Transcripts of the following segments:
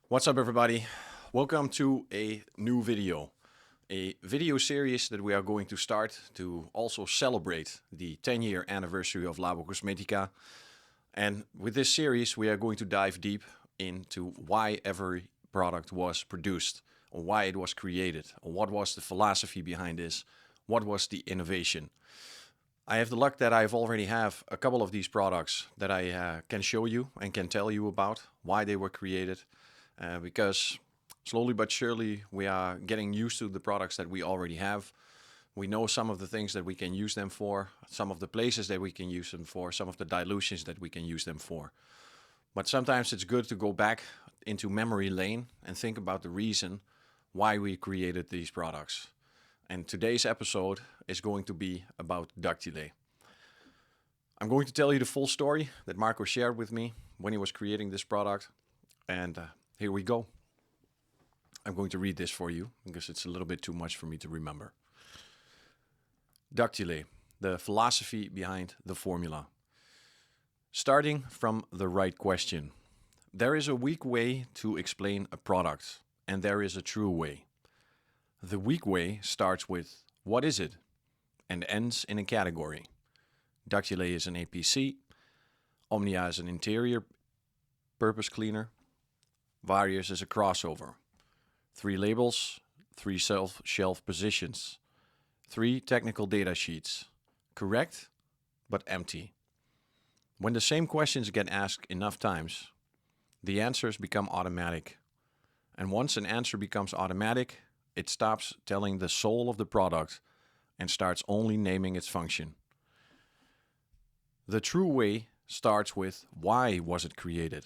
What's up, everybody? Welcome to a new video. A video series that we are going to start to also celebrate the 10-year anniversary of Labocosmetica. And with this series, we are going to dive deep into why every product was produced, or why it was created, or what was the philosophy behind this, what was the innovation. I have the luck that I've already have a couple of these products that I can show you and can tell you about why they were created. Because slowly but surely we are getting used to the products that we already have. We know some of the things that we can use them for, some of the places that we can use them for, some of the dilutions that we can use them for. But sometimes it's good to go back into memory lane and think about the reason why we created these products. And today's episode is going to be about DUCTILE. I'm going to tell you the full story that Marco shared with me when he was creating this product. And here we go. I'm going to read this for you because it's a little bit too much for me to remember. DUCTILE, the philosophy behind the formula. Starting from the right question. There is a weak way to explain a product, and there is a true way. The weak way starts with, what is it? And ends in a category. DUCTILE is an APC. Omnia is an interior purpose cleaner. Various is a crossover. 3 labels, 3 shelf positions. 3 technical data sheets. Correct, but empty. When the same questions get asked enough times, the answers become automatic. And once an answer becomes automatic, it stops telling the soul of the product and starts only naming its function. The true way starts with, why was it created?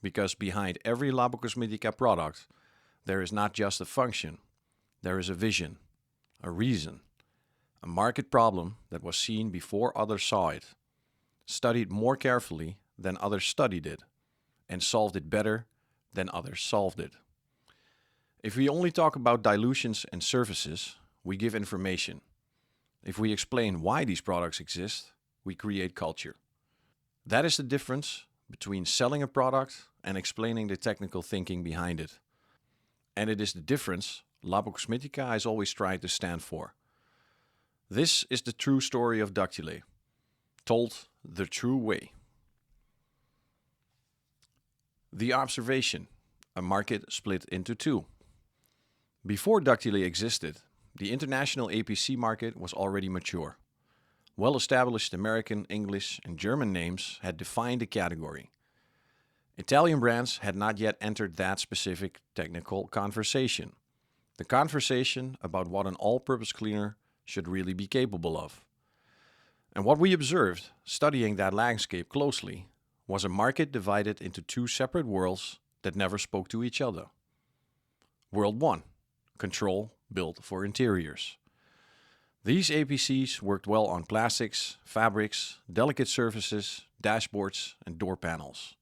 Because behind every Labocosmetica product, there is not just a function, there is a vision, a reason, a market problem that was seen before others saw it, studied more carefully than others studied it, and solved it better than others solved it. If we only talk about dilutions and surfaces, we give information. If we explain why these products exist, we create culture. That is the difference between selling a product and explaining the technical thinking behind it. And it is the difference Labocosmetica has always tried to stand for. This is the true story of DUCTILE, told the true way. The observation, a market split into 2. Before DUCTILE existed, the international APC market was already mature. Well-established American, English, and German names had defined the category. Italian brands had not yet entered that specific technical conversation. The conversation about what an all-purpose cleaner should really be capable of. And what we observed, studying that landscape closely, was a market divided into 2 separate worlds that never spoke to each other. World 1, control built for interiors. These APCs worked well on plastics, fabrics, delicate surfaces, dashboards, and door panels.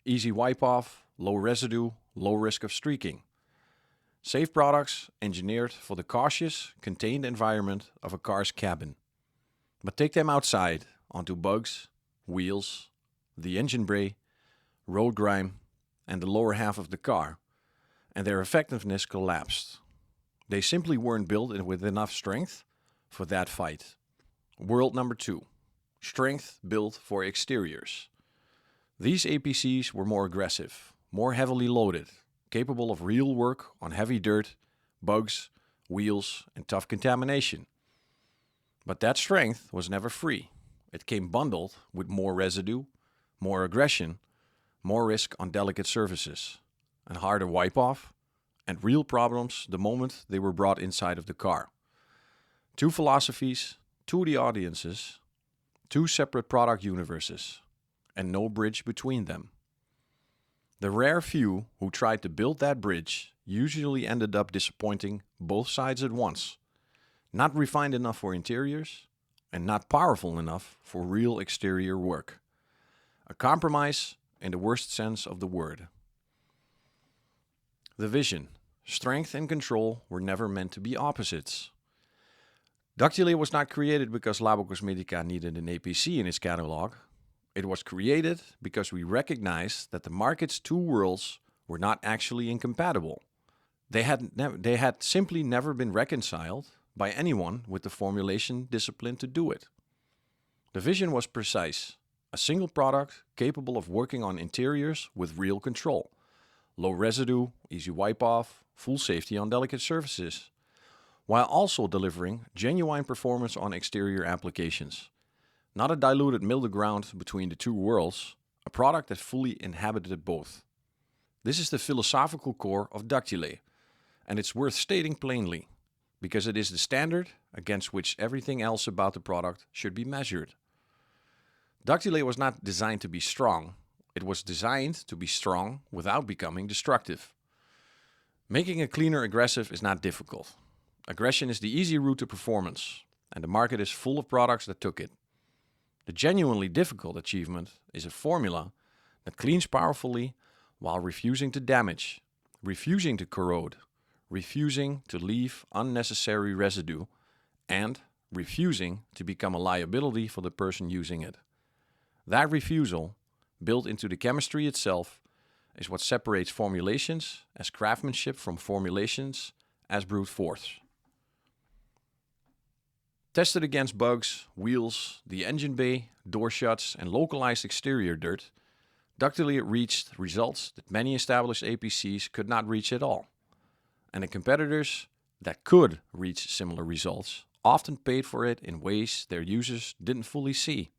Easy wipe off, low residue, low risk of streaking. Safe products engineered for the cautious, contained environment of a car's cabin. But take them outside onto bugs, wheels, the engine bay, road grime, and the lower half of the car, and their effectiveness collapsed. They simply weren't built with enough strength for that fight. World number 2. Strength built for exteriors. These APCs were more aggressive, more heavily loaded, capable of real work on heavy dirt, bugs, wheels, and tough contamination. But that strength was never free. It came bundled with more residue, more aggression, more risk on delicate surfaces, and harder wipe-off, and real problems the moment they were brought inside of the car. 2 philosophies, 2 audiences, 2 separate product universes, and no bridge between them. The rare few who tried to build that bridge usually ended up disappointing both sides at once. Not refined enough for interiors, and not powerful enough for real exterior work. A compromise in the worst sense of the word. The vision, strength and control were never meant to be opposites. DUCTILE was not created because Labocosmetica needed an APC in its catalog. It was created because we recognized that the market's 2 worlds were not actually incompatible. They had simply never been reconciled by anyone with the formulation discipline to do it. The vision was precise: a single product capable of working on interiors with real control. Low residue, easy wipe off, full safety on delicate surfaces, while also delivering genuine performance on exterior applications. Not a diluted middle ground between the two worlds, a product that fully inhabited both. This is the philosophical core of DUCTILE, and it's worth stating plainly, because it is the standard against which everything else about the product should be measured. DUCTILE was not designed to be strong, it was designed to be strong without becoming destructive. Making a cleaner aggressive is not difficult. Aggression is the easy route to performance, and the market is full of products that took it. The genuinely difficult achievement is a formula that cleans powerfully while refusing to damage, refusing to corrode, refusing to leave unnecessary residue, and refusing to become a liability for the person using it. That refusal, built into the chemistry itself, is what separates formulations as craftsmanship from formulations as brute force. Tested against bugs, wheels, the engine bay, door shuts, and localized exterior dirt, DUCTILE reached results that many established APCs could not reach at all. And the competitors that could reach similar results often paid for it in ways their users didn't fully see.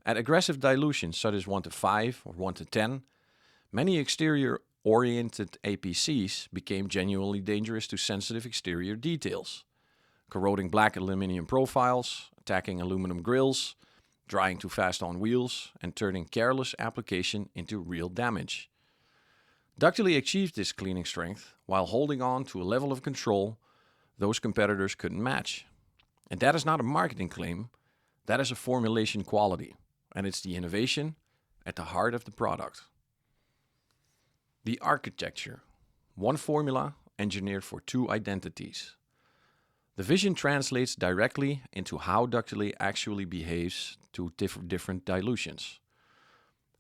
At aggressive dilutions such as 1:5 or 1:10, many exterior-oriented APCs became genuinely dangerous to sensitive exterior details, corroding black aluminum profiles, attacking aluminum grills, drying too fast on wheels, and turning careless application into real damage. DUCTILE achieved this cleaning strength while holding on to a level of control those competitors couldn't match. And that is not a marketing claim, that is a formulation quality, and it's the innovation at the heart of the product. The architecture, one formula engineered for two identities. The vision translates directly into how DUCTILE actually behaves to different dilutions.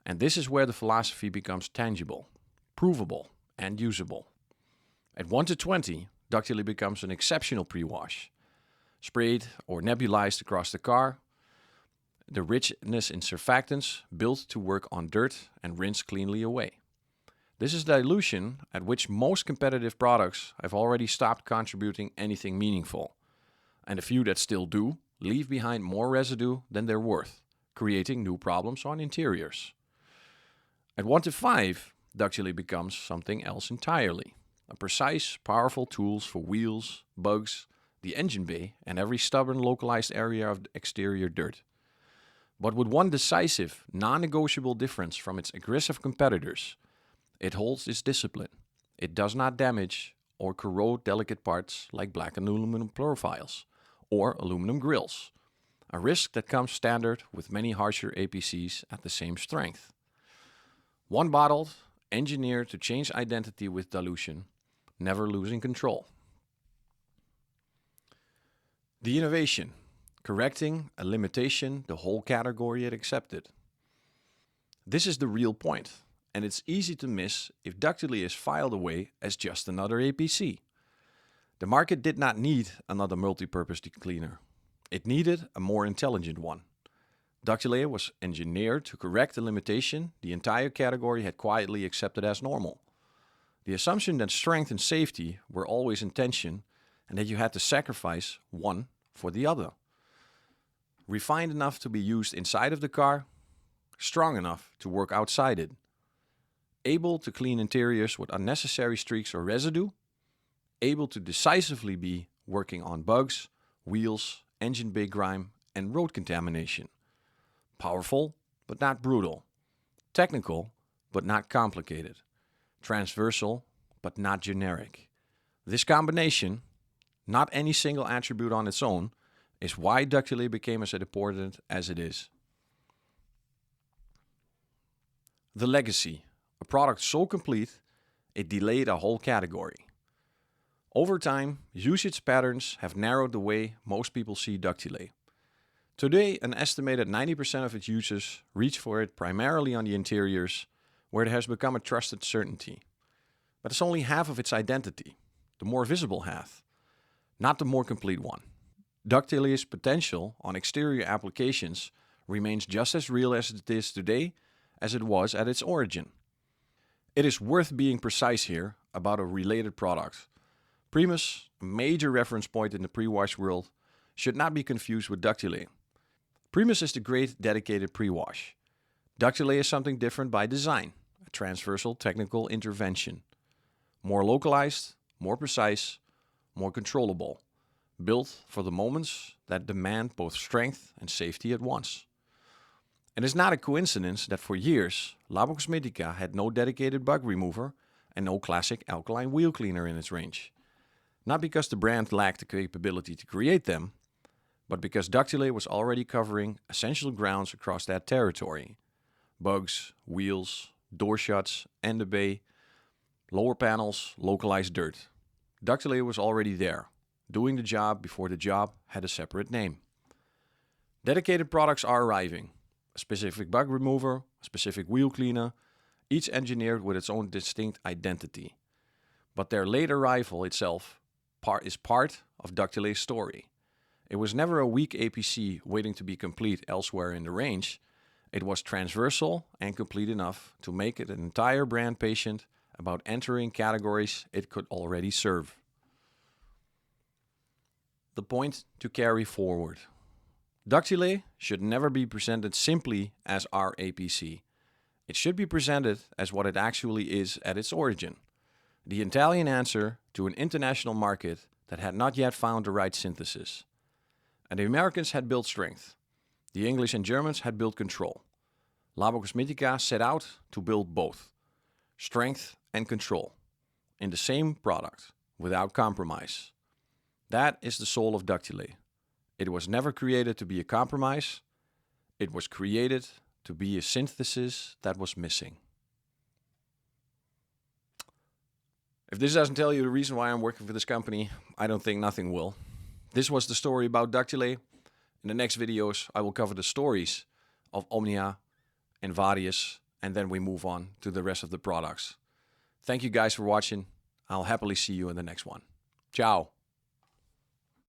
And this is where the philosophy becomes tangible, provable, and usable. At 1:20, DUCTILE becomes an exceptional pre-wash. Sprayed or nebulized across the car, the richness in surfactants built to work on dirt and rinse cleanly away. This is dilution at which most competitive products have already stopped contributing anything meaningful, and the few that still do leave behind more residue than they're worth, creating new problems on interiors. At 1:5, DUCTILE becomes something else entirely. A precise, powerful tools for wheels, bugs, the engine bay, and every stubborn localized area of exterior dirt. But with one decisive, non-negotiable difference from its aggressive competitors: it holds its discipline. It does not damage or corrode delicate parts like black aluminum profiles or aluminum grills, a risk that comes standard with many harsher APCs at the same strength. One bottled, engineered to change identity with dilution, never losing control. The innovation, correcting a limitation the whole category had accepted. This is the real point, and it's easy to miss if DUCTILE is filed away as just another APC. The market did not need another multi-purpose cleaner. It needed a more intelligent one. DUCTILE was engineered to correct a limitation the entire category had quietly accepted as normal. The assumption that strength and safety were always in tension and that you had to sacrifice one for the other. Refined enough to be used inside of the car, strong enough to work outside it. Able to clean interiors with unnecessary streaks or residue, able to decisively be working on bugs, wheels, engine bay grime, and road contamination. Powerful, but not brutal. Technical, but not complicated. Transversal, but not generic. This combination, not any single attribute on its own, is why DUCTILE became as important as it is. The legacy, a product so complete, it delayed a whole category. Over time, usage patterns have narrowed the way most people see DUCTILE. Today, an estimated 90% of its users reach for it primarily on the interiors, where it has become a trusted certainty. But it's only half of its identity, the more visible half, not the more complete one. DUCTILE's potential on exterior applications remains just as real as it is today as it was at its origin. It is worth being precise here about a related product. Primus, a major reference point in the pre-wash world, should not be confused with DUCTILE. Primus is the great dedicated pre-wash. DUCTILE is something different by design, a transversal technical intervention. More localized, more precise, more controllable, built for the moments that demand both strength and safety at once. It is not a coincidence that for years, Labocosmetica had no dedicated bug remover and no classic alkaline wheel cleaner in its range. Not because the brand lacked the capability to create them, but because DUCTILE was already covering essential grounds across that territory. Bugs, wheels, door shuts, end of bay, lower panels, localized dirt. DUCTILE was already there, doing the job before the job had a separate name. Dedicated products are arriving. A specific bug remover, a specific wheel cleaner, each engineered with its own distinct identity. But their late arrival itself is part of DUCTILE's story. It was never a weak APC waiting to be complete elsewhere in the range. It was transversal and complete enough to make it an entire brand patient about entering categories it could already serve. The point to carry forward. DUCTILE should never be presented simply as our APC. It should be presented as what it actually is at its origin. The Italian answer to an international market that had not yet found the right synthesis. And the Americans had built strength. The English and Germans had built control. Labocosmetica set out to build both, strength and control, in the same product, without compromise. That is the soul of DUCTILE. It was never created to be a compromise. It was created to be a synthesis that was missing. If this doesn't tell you the reason why I'm working for this company, I don't think nothing will. This was the story about DUCTILE. In the next videos, I will cover the stories of Omnia and Varius, and then we move on to the rest of the products. Thank you guys for watching. I'll happily see you in the next one. Ciao.